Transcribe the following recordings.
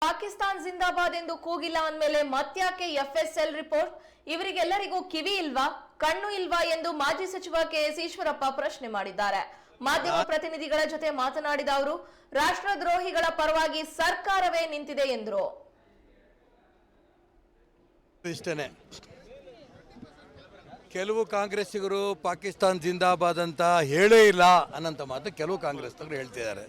ಪಾಕಿಸ್ತಾನ್ ಜಿಂದಾಬಾದ್ ಎಂದು ಕೂಗಿಲ್ಲ ಅಂದ್ಮೇಲೆ ಮತ್ಯಾಕೆ FSL report? ಇವರಿಗೆಲ್ಲರಿಗೂ ಕಿವಿ ಇಲ್ವಾ, ಕಣ್ಣು ಇಲ್ವಾ ಎಂದು ಮಾಜಿ ಸಚಿವ ಕೆಎಸ್ ಈಶ್ವರಪ್ಪ ಪ್ರಶ್ನೆ ಮಾಡಿದ್ದಾರೆ. ಮಾಧ್ಯಮ ಪ್ರತಿನಿಧಿಗಳ ಜೊತೆ ಮಾತನಾಡಿದ ಅವರು, ರಾಷ್ಟ್ರದ್ರೋಹಿಗಳ ಪರವಾಗಿ ಸರ್ಕಾರವೇ ನಿಂತಿದೆ ಎಂದರು. ಇಷ್ಟೇನೆ, ಕೆಲವು ಕಾಂಗ್ರೆಸ್ಸಿಗರು ಪಾಕಿಸ್ತಾನ್ ಜಿಂದಾಬಾದ್ ಅಂತ ಹೇಳೇ ಇಲ್ಲ ಅನ್ನೋಂಥ ಮಾತು ಕೆಲವು ಕಾಂಗ್ರೆಸ್ನವರು ಹೇಳ್ತಿದ್ದಾರೆ.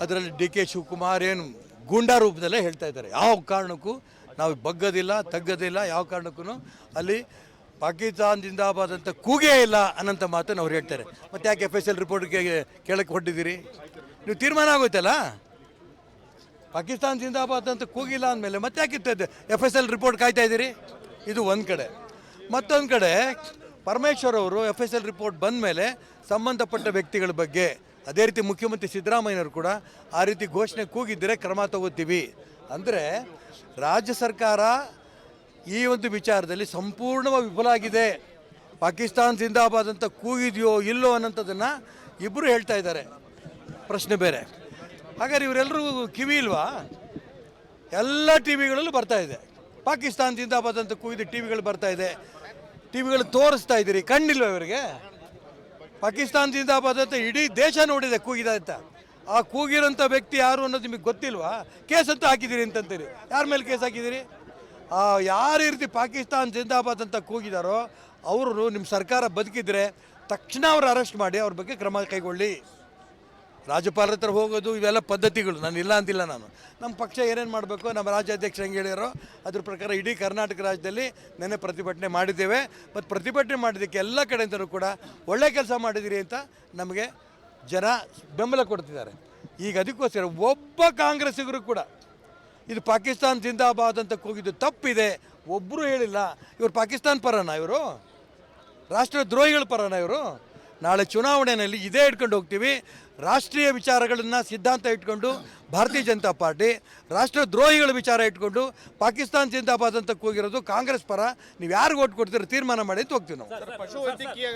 ಅದರಲ್ಲಿ ಡಿ.ಕೆ. ಶಿವಕುಮಾರ್ ಏನು ಗೂಂಡಾ ರೂಪದಲ್ಲೇ ಹೇಳ್ತಾ ಇದ್ದಾರೆ. ಯಾವ ಕಾರಣಕ್ಕೂ ನಾವು ಬಗ್ಗದಿಲ್ಲ, ತಗ್ಗದಿಲ್ಲ, ಯಾವ ಕಾರಣಕ್ಕೂ ಅಲ್ಲಿ ಪಾಕಿಸ್ತಾನ್ ಜಿಂದಾಬಾದ್ ಅಂತ ಕೂಗೇ ಇಲ್ಲ ಅನ್ನೋಂಥ ಮಾತನ್ನು ಅವ್ರು ಹೇಳ್ತಾರೆ. ಮತ್ತು ಯಾಕೆ ಎಫ್.ಎಸ್.ಎಲ್ ರಿಪೋರ್ಟ್ಗೆ ಕೇಳಕ್ಕೆ ಹೊಟ್ಟಿದ್ದೀರಿ? ನೀವು ತೀರ್ಮಾನ ಆಗೋಯ್ತಲ್ಲ, ಪಾಕಿಸ್ತಾನ್ ಜಿಂದಾಬಾದ್ ಅಂತ ಕೂಗಿಲ್ಲ ಅಂದಮೇಲೆ ಮತ್ತೆ ಯಾಕೆ ಎಫ್.ಎಸ್.ಎಲ್ ರಿಪೋರ್ಟ್ ಕಾಯ್ತಾ ಇದ್ದೀರಿ? ಇದು ಒಂದು ಕಡೆ. ಮತ್ತೊಂದು ಕಡೆ ಪರಮೇಶ್ವರ್ ಅವರು ಎಫ್.ಎಸ್.ಎಲ್ ರಿಪೋರ್ಟ್ ಬಂದ ಮೇಲೆ ಸಂಬಂಧಪಟ್ಟ ವ್ಯಕ್ತಿಗಳ ಬಗ್ಗೆ, ಅದೇ ರೀತಿ ಮುಖ್ಯಮಂತ್ರಿ ಸಿದ್ದರಾಮಯ್ಯನವರು ಕೂಡ ಆ ರೀತಿ ಘೋಷಣೆ ಕೂಗಿದ್ದರೆ ಕ್ರಮ ತಗೋತೀವಿ ಅಂದರೆ ರಾಜ್ಯ ಸರ್ಕಾರ ಈ ಒಂದು ವಿಚಾರದಲ್ಲಿ ಸಂಪೂರ್ಣವಾಗಿ ವಿಫಲ ಆಗಿದೆ. ಪಾಕಿಸ್ತಾನ್ ಜಿಂದಾಬಾದ್ ಅಂತ ಕೂಗಿದೆಯೋ ಇಲ್ಲೋ ಅನ್ನೋಂಥದ್ದನ್ನು ಇಬ್ಬರು ಹೇಳ್ತಾ ಇದ್ದಾರೆ. ಪ್ರಶ್ನೆ ಬೇರೆ. ಹಾಗಾದ್ರೆ ಇವರೆಲ್ಲರೂ ಕಿವಿ ಇಲ್ವಾ? ಎಲ್ಲ ಟಿ ವಿಗಳಲ್ಲೂ ಬರ್ತಾ ಇದೆ. ಪಾಕಿಸ್ತಾನ್ ಜಿಂದಾಬಾದ್ ಅಂತ ಕೂಗಿದ ಟಿ ವಿಗಳು ಬರ್ತಾ ಇದೆ, ಟಿ ವಿಗಳು ತೋರಿಸ್ತಾ ಇದ್ದೀರಿ. ಕಣ್ಣಿಲ್ವ ಇವರಿಗೆ? ಪಾಕಿಸ್ತಾನ್ ಜಿಂದಾಬಾದ್ ಅಂತ ಇಡೀ ದೇಶ ನೋಡಿದೆ ಕೂಗಿದ ಅಂತ. ಆ ಕೂಗಿರೋಂಥ ವ್ಯಕ್ತಿ ಯಾರು ಅನ್ನೋದು ನಿಮಗೆ ಗೊತ್ತಿಲ್ವಾ? ಕೇಸ್ ಅಂತ ಹಾಕಿದ್ದೀರಿ ಅಂತಂತೀರಿ. ಯಾರ ಮೇಲೆ ಕೇಸ್ ಹಾಕಿದ್ದೀರಿ? ಯಾರು ರೀತಿ ಪಾಕಿಸ್ತಾನ್ ಜಿಂದಾಬಾದ್ ಅಂತ ಕೂಗಿದಾರೋ ಅವರು ನಿಮ್ಮ ಸರ್ಕಾರ ಬದುಕಿದ್ರೆ ತಕ್ಷಣ ಅವ್ರು ಅರೆಸ್ಟ್ ಮಾಡಿ ಅವ್ರ ಬಗ್ಗೆ ಕ್ರಮ ಕೈಗೊಳ್ಳಿ. ರಾಜ್ಯಪಾಲರ ಹತ್ರ ಹೋಗೋದು ಇವೆಲ್ಲ ಪದ್ಧತಿಗಳು, ನಾನು ಇಲ್ಲ ಅಂತಿಲ್ಲ. ನಮ್ಮ ಪಕ್ಷ ಏನೇನು ಮಾಡಬೇಕು, ನಮ್ಮ ರಾಜ್ಯಾಧ್ಯಕ್ಷರು ಹೆಂಗೆ ಹೇಳಿರೋ ಅದ್ರ ಪ್ರಕಾರ ಇಡೀ ಕರ್ನಾಟಕ ರಾಜ್ಯದಲ್ಲಿ ನೆನ್ನೆ ಪ್ರತಿಭಟನೆ ಮಾಡಿದ್ದೇವೆ. ಮತ್ತು ಪ್ರತಿಭಟನೆ ಮಾಡಿದ್ದಕ್ಕೆ ಎಲ್ಲ ಕಡೆಯಿಂದಲೂ ಕೂಡ ಒಳ್ಳೆ ಕೆಲಸ ಮಾಡಿದಿರಿ ಅಂತ ನಮಗೆ ಜನ ಬೆಂಬಲ ಕೊಡ್ತಿದ್ದಾರೆ. ಈಗ ಅದಕ್ಕೋಸ್ಕರ ಒಬ್ಬ ಕಾಂಗ್ರೆಸ್ಸಿಗರು ಕೂಡ ಇದು ಪಾಕಿಸ್ತಾನ್ ಜಿಂದಾಬಾದ್ ಅಂತ ಕೂಗಿದ್ದು ತಪ್ಪಿದೆ ಒಬ್ಬರು ಹೇಳಿಲ್ಲ. ಇವರು ಪಾಕಿಸ್ತಾನ್ ಪರನ? ಇವರು ರಾಷ್ಟ್ರದ್ರೋಹಿಗಳ ಪರನ? ಇವರು ನಾಳೆ ಚುನಾವಣೆಯಲ್ಲಿ ಇದೇ ಇಟ್ಕೊಂಡು ಹೋಗ್ತೀವಿ. ರಾಷ್ಟ್ರೀಯ ವಿಚಾರಗಳನ್ನು ಸಿದ್ಧಾಂತ ಇಟ್ಕೊಂಡು ಭಾರತೀಯ ಜನತಾ ಪಾರ್ಟಿ ರಾಷ್ಟ್ರದ್ರೋಹಿಗಳ ವಿಚಾರ ಇಟ್ಕೊಂಡು ಪಾಕಿಸ್ತಾನ್ ಜಿಂದಾಬಾದ್ ಅಂತ ಕೂಗಿರೋದು ಕಾಂಗ್ರೆಸ್ ಪರ. ನೀವು ಯಾರಿಗೆ ಓಟ್ ಕೊಡ್ತೀರೋ ತೀರ್ಮಾನ ಮಾಡಿ ಅಂತ ಹೋಗ್ತೀವಿ ನಾವು.